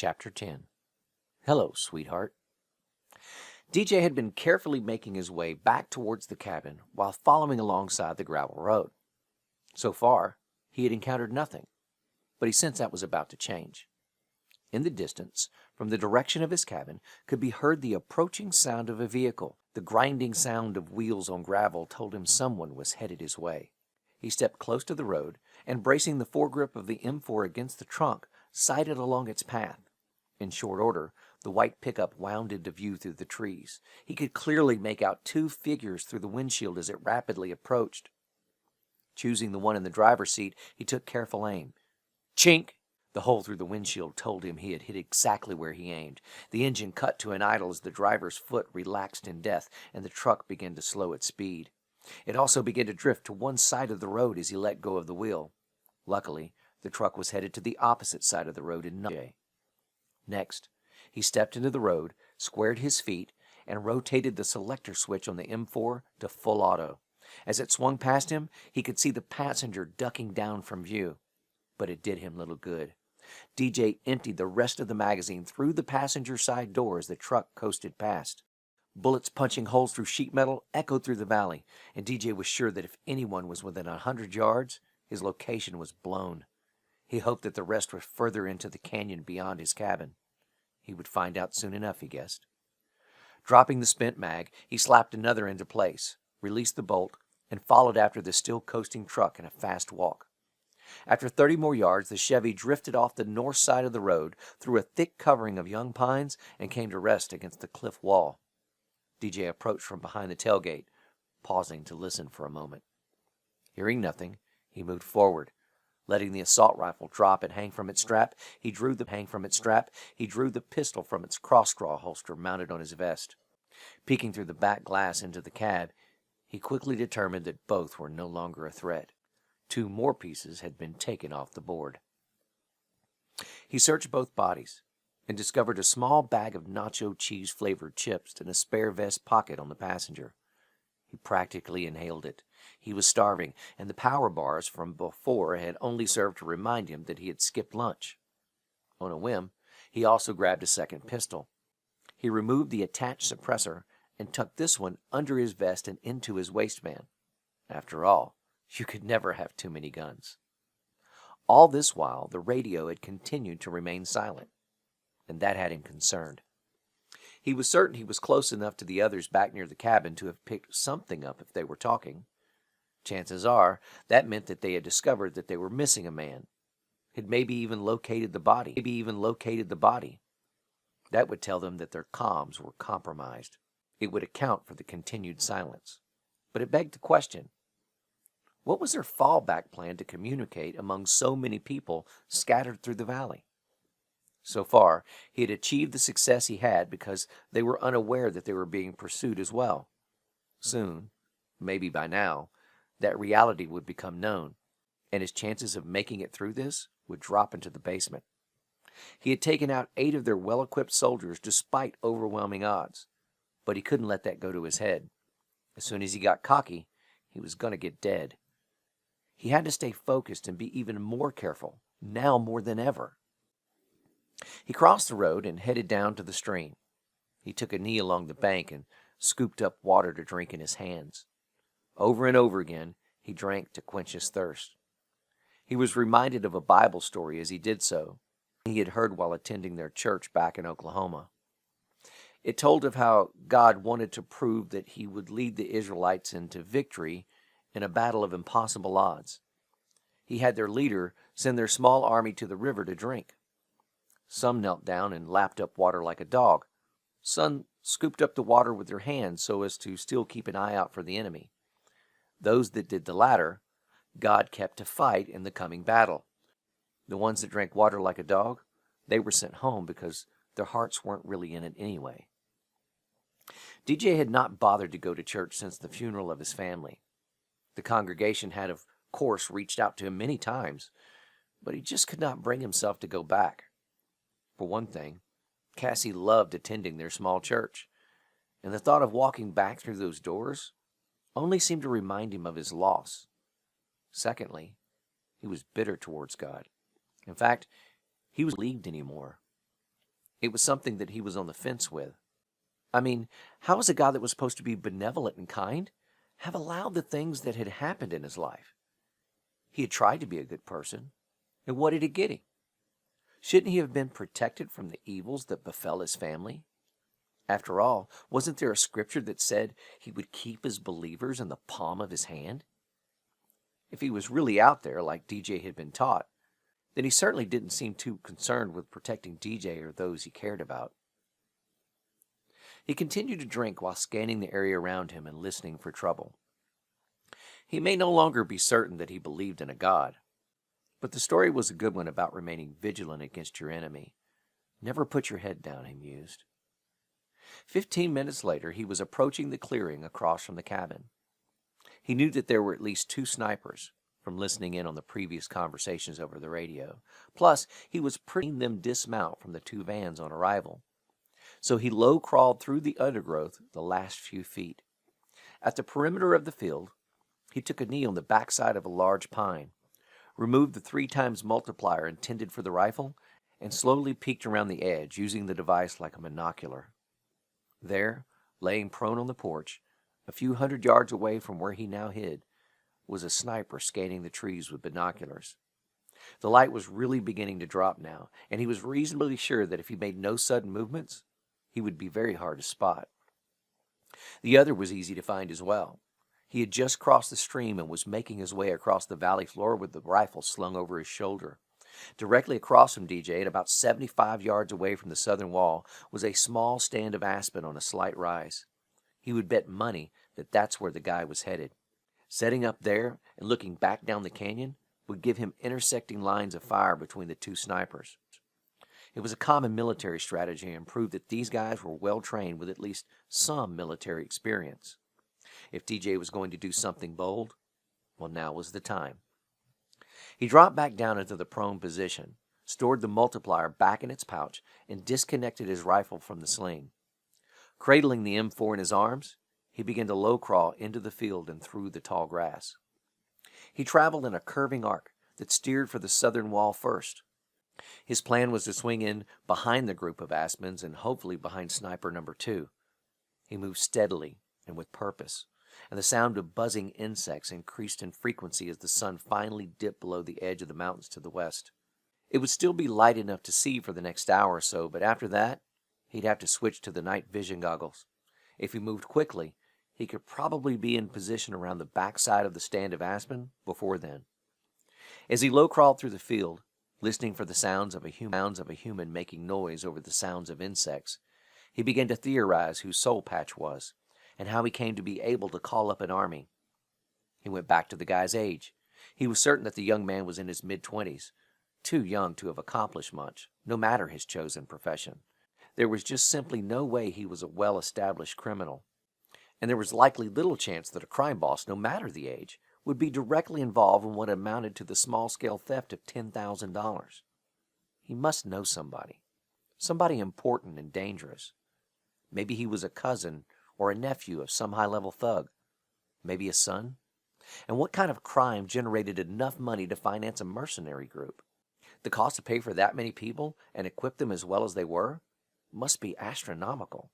Chapter 10. Hello, sweetheart. DJ had been carefully making his way back towards the cabin while following alongside the gravel road. So far, he had encountered nothing, but he sensed that was about to change. In the distance, from the direction of his cabin, could be heard the approaching sound of a vehicle. The grinding sound of wheels on gravel told him someone was headed his way. He stepped close to the road and, bracing the foregrip of the M4 against the trunk, sighted along its path. In short order, the white pickup wound into view through the trees. He could clearly make out two figures through the windshield as it rapidly approached. Choosing the one in the driver's seat, he took careful aim. Chink! The hole through the windshield told him he had hit exactly where he aimed. The engine cut to an idle as the driver's foot relaxed in death, and the truck began to slow its speed. It also began to drift to one side of the road as he let go of the wheel. Luckily, the truck was headed to the opposite side of the road and not. Next, he stepped into the road, squared his feet, and rotated the selector switch on the M4 to full auto. As it swung past him, he could see the passenger ducking down from view. But it did him little good. DJ emptied the rest of the magazine through the passenger side door as the truck coasted past. Bullets punching holes through sheet metal echoed through the valley, and DJ was sure that if anyone was within 100 yards, his location was blown. He hoped that the rest was further into the canyon beyond his cabin. He would find out soon enough, he guessed. Dropping the spent mag, he slapped another into place, released the bolt, and followed after the still coasting truck in a fast walk. After 30 more yards, the Chevy drifted off the north side of the road through a thick covering of young pines and came to rest against the cliff wall. DJ approached from behind the tailgate, pausing to listen for a moment. Hearing nothing, he moved forward. Letting the assault rifle drop and hang from its strap, he drew the pistol from its cross-draw holster mounted on his vest. Peeking through the back glass into the cab, he quickly determined that both were no longer a threat. 2 more pieces had been taken off the board. He searched both bodies and discovered a small bag of nacho cheese-flavored chips in a spare vest pocket on the passenger. He practically inhaled it. He was starving, and the power bars from before had only served to remind him that he had skipped lunch. On a whim, he also grabbed a second pistol. He removed the attached suppressor and tucked this one under his vest and into his waistband. After all, you could never have too many guns. All this while, the radio had continued to remain silent, and that had him concerned. He was certain he was close enough to the others back near the cabin to have picked something up if they were talking. Chances are that meant that they had discovered that they were missing a man, had maybe even located the body. That would tell them that their comms were compromised. It would account for the continued silence. But it begged the question, what was their fallback plan to communicate among so many people scattered through the valley? So far, he had achieved the success he had because they were unaware that they were being pursued as well. Soon, maybe by now, that reality would become known, and his chances of making it through this would drop into the basement. He had taken out 8 of their well-equipped soldiers despite overwhelming odds, but he couldn't let that go to his head. As soon as he got cocky, he was going to get dead. He had to stay focused and be even more careful, now more than ever. He crossed the road and headed down to the stream. He took a knee along the bank and scooped up water to drink in his hands. Over and over again, he drank to quench his thirst. He was reminded of a Bible story as he did so, he had heard while attending their church back in Oklahoma. It told of how God wanted to prove that he would lead the Israelites into victory in a battle of impossible odds. He had their leader send their small army to the river to drink. Some knelt down and lapped up water like a dog. Some scooped up the water with their hands so as to still keep an eye out for the enemy. Those that did the latter, God kept to fight in the coming battle. The ones that drank water like a dog, they were sent home because their hearts weren't really in it anyway. DJ had not bothered to go to church since the funeral of his family. The congregation had, of course, reached out to him many times, but he just could not bring himself to go back. For one thing, Cassie loved attending their small church, and the thought of walking back through those doors only seemed to remind him of his loss. Secondly, he was bitter towards God. In fact, he was not believed anymore. It was something that he was on the fence with. I mean, how was a God that was supposed to be benevolent and kind have allowed the things that had happened in his life? He had tried to be a good person, and what did it get him? Shouldn't he have been protected from the evils that befell his family? After all, wasn't there a scripture that said he would keep his believers in the palm of his hand? If he was really out there, like DJ had been taught, then he certainly didn't seem too concerned with protecting DJ or those he cared about. He continued to drink while scanning the area around him and listening for trouble. He may no longer be certain that he believed in a God, but the story was a good one about remaining vigilant against your enemy. Never put your head down, he mused. 15 minutes later, he was approaching the clearing across from the cabin. He knew that there were at least 2 snipers from listening in on the previous conversations over the radio. Plus, he was seeing them dismount from the 2 vans on arrival. So he low-crawled through the undergrowth the last few feet. At the perimeter of the field, he took a knee on the backside of a large pine, removed the 3 times multiplier intended for the rifle, and slowly peeked around the edge, using the device like a monocular. There, laying prone on the porch, a few hundred yards away from where he now hid, was a sniper scanning the trees with binoculars. The light was really beginning to drop now, and he was reasonably sure that if he made no sudden movements, he would be very hard to spot. The other was easy to find as well. He had just crossed the stream and was making his way across the valley floor with the rifle slung over his shoulder. Directly across from DJ, and about 75 yards away from the southern wall, was a small stand of aspen on a slight rise. He would bet money that that's where the guy was headed. Setting up there and looking back down the canyon would give him intersecting lines of fire between the 2 snipers. It was a common military strategy and proved that these guys were well trained with at least some military experience. If DJ was going to do something bold, well, now was the time. He dropped back down into the prone position, stored the multiplier back in its pouch, and disconnected his rifle from the sling. Cradling the M4 in his arms, he began to low-crawl into the field and through the tall grass. He traveled in a curving arc that steered for the southern wall first. His plan was to swing in behind the group of aspens and hopefully behind sniper number 2. He moved steadily and with purpose, and the sound of buzzing insects increased in frequency as the sun finally dipped below the edge of the mountains to the west. It would still be light enough to see for the next hour or so, but after that, he'd have to switch to the night vision goggles. If he moved quickly, he could probably be in position around the backside of the stand of aspen before then. As he low-crawled through the field, listening for the sounds of a human making noise over the sounds of insects, he began to theorize who Soul Patch was and how he came to be able to call up an army. He went back to the guy's age. He was certain that the young man was in his mid-20s, too young to have accomplished much, no matter his chosen profession. There was just simply no way he was a well-established criminal, and there was likely little chance that a crime boss, no matter the age, would be directly involved in what amounted to the small-scale theft of $10,000. He must know somebody important and dangerous. Maybe he was a cousin or a nephew of some high-level thug. Maybe a son? And what kind of crime generated enough money to finance a mercenary group? The cost to pay for that many people and equip them as well as they were must be astronomical.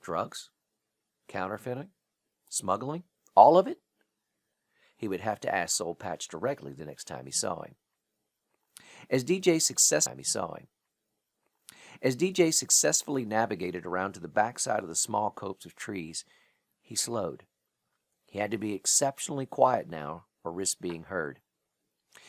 Drugs? Counterfeiting? Smuggling? All of it? He would have to ask Soul Patch directly the next time he saw him. As DJ successfully navigated around to the backside of the small copse of trees, he slowed. He had to be exceptionally quiet now or risk being heard.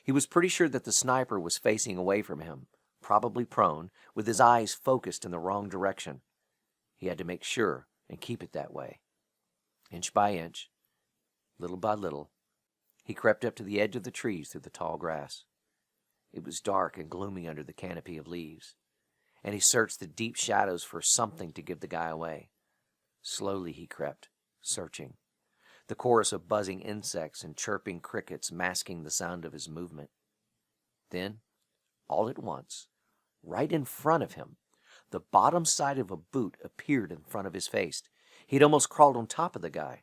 He was pretty sure that the sniper was facing away from him, probably prone, with his eyes focused in the wrong direction. He had to make sure and keep it that way. Inch by inch, little by little, he crept up to the edge of the trees through the tall grass. It was dark and gloomy under the canopy of leaves, and he searched the deep shadows for something to give the guy away. Slowly he crept, searching, the chorus of buzzing insects and chirping crickets masking the sound of his movement. Then, all at once, right in front of him, the bottom side of a boot appeared in front of his face. He'd almost crawled on top of the guy.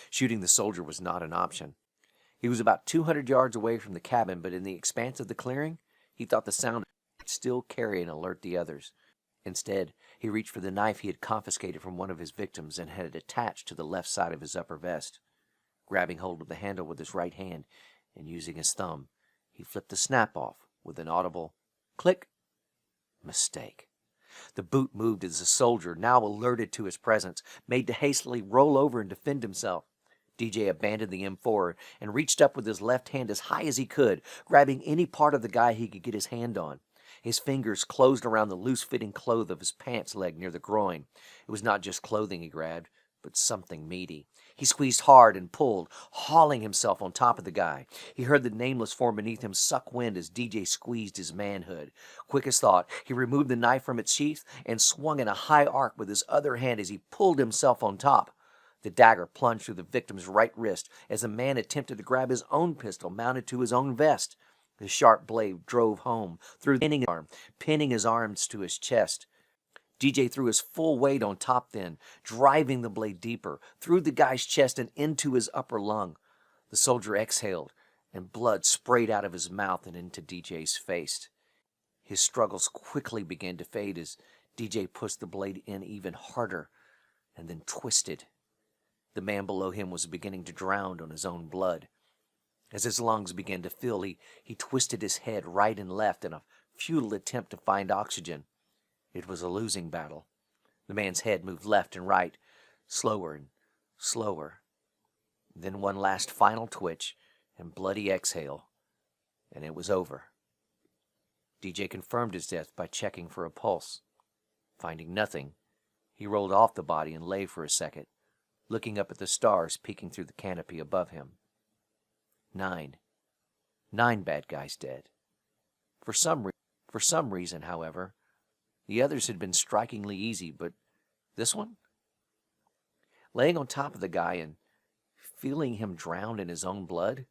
Shooting the soldier was not an option. He was about 200 yards away from the cabin, but in the expanse of the clearing, he thought the sound would still carry and alert the others. Instead, he reached for the knife he had confiscated from one of his victims and had it attached to the left side of his upper vest. Grabbing hold of the handle with his right hand and using his thumb, he flipped the snap off with an audible click. Mistake. The boot moved as the soldier, now alerted to his presence, made to hastily roll over and defend himself. DJ abandoned the M4 and reached up with his left hand as high as he could, grabbing any part of the guy he could get his hand on. His fingers closed around the loose-fitting cloth of his pants leg near the groin. It was not just clothing he grabbed, but something meaty. He squeezed hard and pulled, hauling himself on top of the guy. He heard the nameless form beneath him suck wind as DJ squeezed his manhood. Quick as thought, he removed the knife from its sheath and swung in a high arc with his other hand as he pulled himself on top. The dagger plunged through the victim's right wrist as the man attempted to grab his own pistol mounted to his own vest. The sharp blade drove home through the arm, pinning his arms to his chest. DJ threw his full weight on top then, driving the blade deeper, through the guy's chest and into his upper lung. The soldier exhaled, and blood sprayed out of his mouth and into DJ's face. His struggles quickly began to fade as DJ pushed the blade in even harder, and then twisted. The man below him was beginning to drown on his own blood. As his lungs began to fill, he twisted his head right and left in a futile attempt to find oxygen. It was a losing battle. The man's head moved left and right, slower and slower. Then one last final twitch and bloody exhale, and it was over. DJ confirmed his death by checking for a pulse. Finding nothing, he rolled off the body and lay for a second, looking up at the stars peeking through the canopy above him. 9 bad guys dead. For some reason, however, the others had been strikingly easy, but this one? Laying on top of the guy and feeling him drown in his own blood,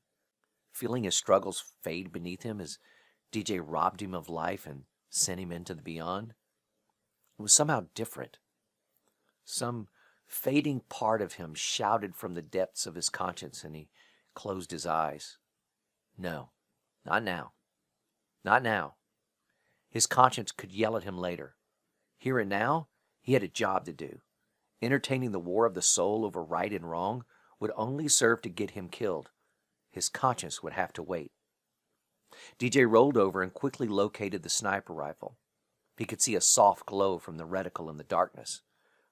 feeling his struggles fade beneath him as DJ robbed him of life and sent him into the beyond, it was somehow different. Some fading part of him shouted from the depths of his conscience, and he closed his eyes. No, not now. Not now. His conscience could yell at him later. Here and now, he had a job to do. Entertaining the war of the soul over right and wrong would only serve to get him killed. His conscience would have to wait. DJ rolled over and quickly located the sniper rifle. He could see a soft glow from the reticle in the darkness.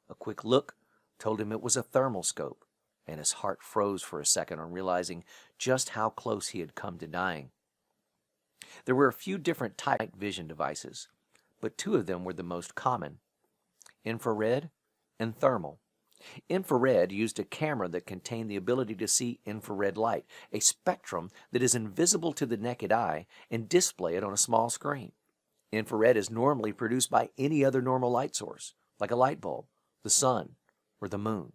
A quick look told him it was a thermal scope, and his heart froze for a second on realizing just how close he had come to dying. There were a few different type night vision devices, but two of them were the most common: infrared and thermal. Infrared used a camera that contained the ability to see infrared light, a spectrum that is invisible to the naked eye, and display it on a small screen. Infrared is normally produced by any other normal light source, like a light bulb, the sun, or the moon.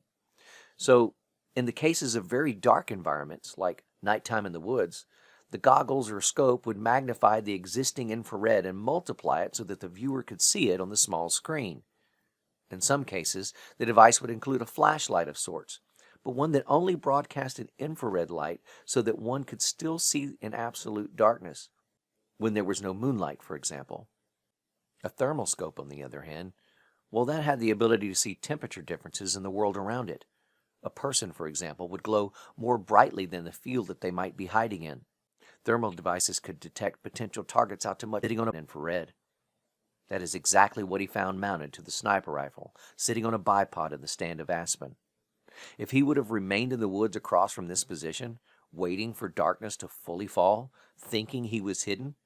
So, in the cases of very dark environments, like nighttime in the woods, the goggles or scope would magnify the existing infrared and multiply it so that the viewer could see it on the small screen. In some cases, the device would include a flashlight of sorts, but one that only broadcasted infrared light so that one could still see in absolute darkness, when there was no moonlight, for example. A thermal scope, on the other hand, well, that had the ability to see temperature differences in the world around it. A person, for example, would glow more brightly than the field that they might be hiding in. Thermal devices could detect potential targets out to much sitting on an infrared. That is exactly what he found mounted to the sniper rifle, sitting on a bipod in the stand of aspen. If he would have remained in the woods across from this position, waiting for darkness to fully fall, thinking he was hidden,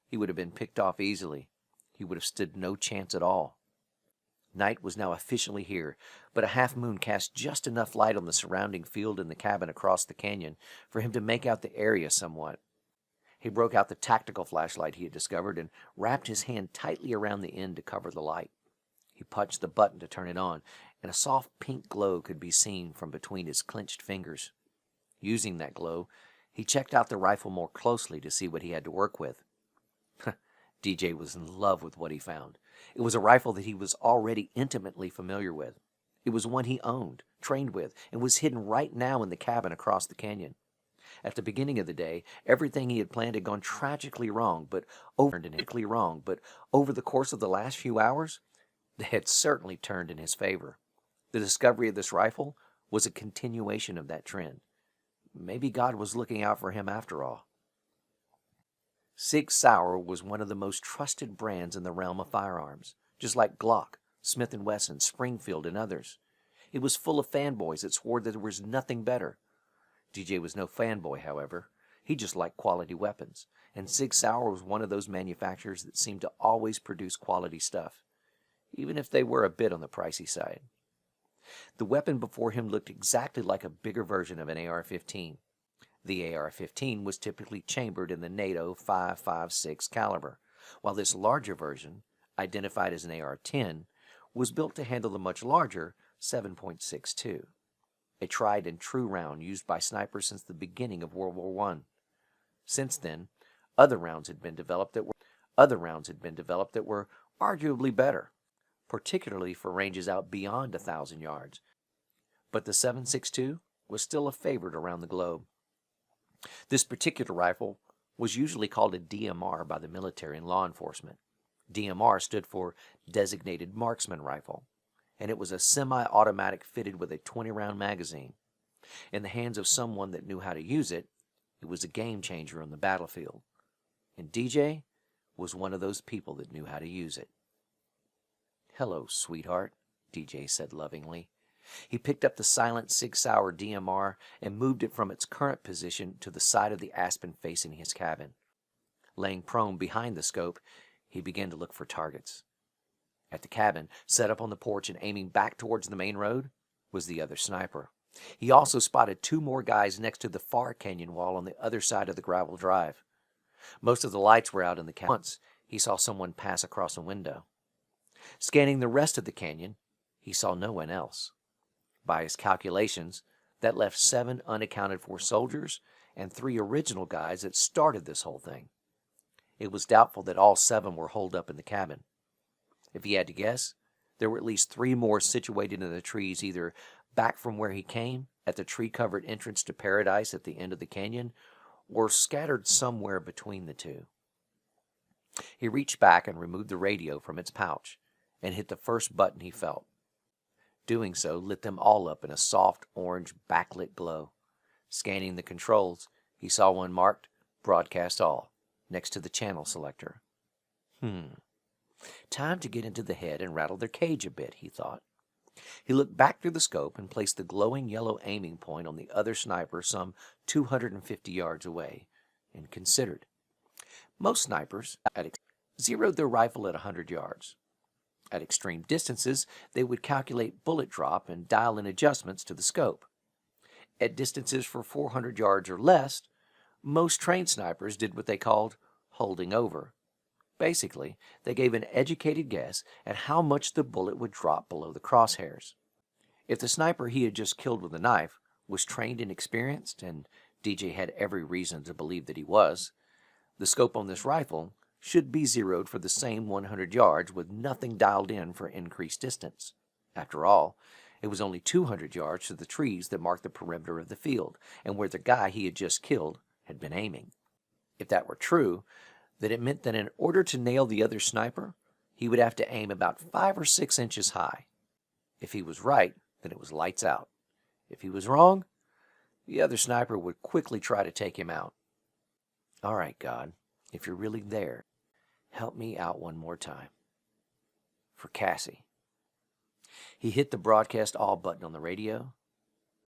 he would have been picked off easily. He would have stood no chance at all. Night was now officially here, but a half moon cast just enough light on the surrounding field and the cabin across the canyon for him to make out the area somewhat. He broke out the tactical flashlight he had discovered and wrapped his hand tightly around the end to cover the light. He punched the button to turn it on, and a soft pink glow could be seen from between his clenched fingers. Using that glow, he checked out the rifle more closely to see what he had to work with. DJ was in love with what he found. It was a rifle that he was already intimately familiar with. It was one he owned, trained with, and was hidden right now in the cabin across the canyon. At the beginning of the day, everything he had planned had gone tragically wrong, but over the course of the last few hours, had certainly turned in his favor. The discovery of this rifle was a continuation of that trend. Maybe God was looking out for him after all. Sig Sauer was one of the most trusted brands in the realm of firearms, just like Glock, Smith & Wesson, Springfield, and others. It was full of fanboys that swore that there was nothing better. DJ was no fanboy, however. He just liked quality weapons, and Sig Sauer was one of those manufacturers that seemed to always produce quality stuff, even if they were a bit on the pricey side. The weapon before him looked exactly like a bigger version of an AR-15. The AR-15 was typically chambered in the NATO 5.56 caliber, while this larger version, identified as an AR-10, was built to handle the much larger 7.62, a tried and true round used by snipers since the beginning of World War I. Since then, other rounds had been developed that were arguably better, particularly for ranges out beyond 1,000 yards. But the 7.62 was still a favorite around the globe. This particular rifle was usually called a DMR by the military and law enforcement. DMR stood for Designated Marksman Rifle, and it was a semi-automatic fitted with a 20-round magazine. In the hands of someone that knew how to use it, it was a game changer on the battlefield. And DJ was one of those people that knew how to use it. "Hello, sweetheart," DJ said lovingly. He picked up the silent Sig Sauer DMR and moved it from its current position to the side of the aspen facing his cabin. Laying prone behind the scope, he began to look for targets. At the cabin, set up on the porch and aiming back towards the main road, was the other sniper. He also spotted two more guys next to the far canyon wall on the other side of the gravel drive. Most of the lights were out in the cabin. Once, he saw someone pass across a window. Scanning the rest of the canyon, he saw no one else. By his calculations, that left 7 unaccounted-for soldiers and 3 original guys that started this whole thing. It was doubtful that all 7 were holed up in the cabin. If he had to guess, there were at least 3 more situated in the trees, either back from where he came, at the tree-covered entrance to paradise at the end of the canyon, or scattered somewhere between the two. He reached back and removed the radio from its pouch and hit the first button he felt. Doing so lit them all up in a soft orange backlit glow. Scanning the controls, he saw one marked Broadcast All next to the channel selector. Time to get into the head and rattle their cage a bit, he thought. He looked back through the scope and placed the glowing yellow aiming point on the other sniper some 250 yards away, and considered. Most snipers zeroed their rifle at 100 yards. At extreme distances, they would calculate bullet drop and dial in adjustments to the scope. At distances for 400 yards or less, most trained snipers did what they called holding over. Basically, they gave an educated guess at how much the bullet would drop below the crosshairs. If the sniper he had just killed with a knife was trained and experienced, and DJ had every reason to believe that he was, the scope on this rifle should be zeroed for the same 100 yards with nothing dialed in for increased distance. After all, it was only 200 yards to the trees that marked the perimeter of the field, and where the guy he had just killed had been aiming. If that were true, then it meant that in order to nail the other sniper, he would have to aim about 5 or 6 inches high. If he was right, then it was lights out. If he was wrong, the other sniper would quickly try to take him out. All right, God, if you're really there, help me out one more time. For Cassie. He hit the Broadcast All button on the radio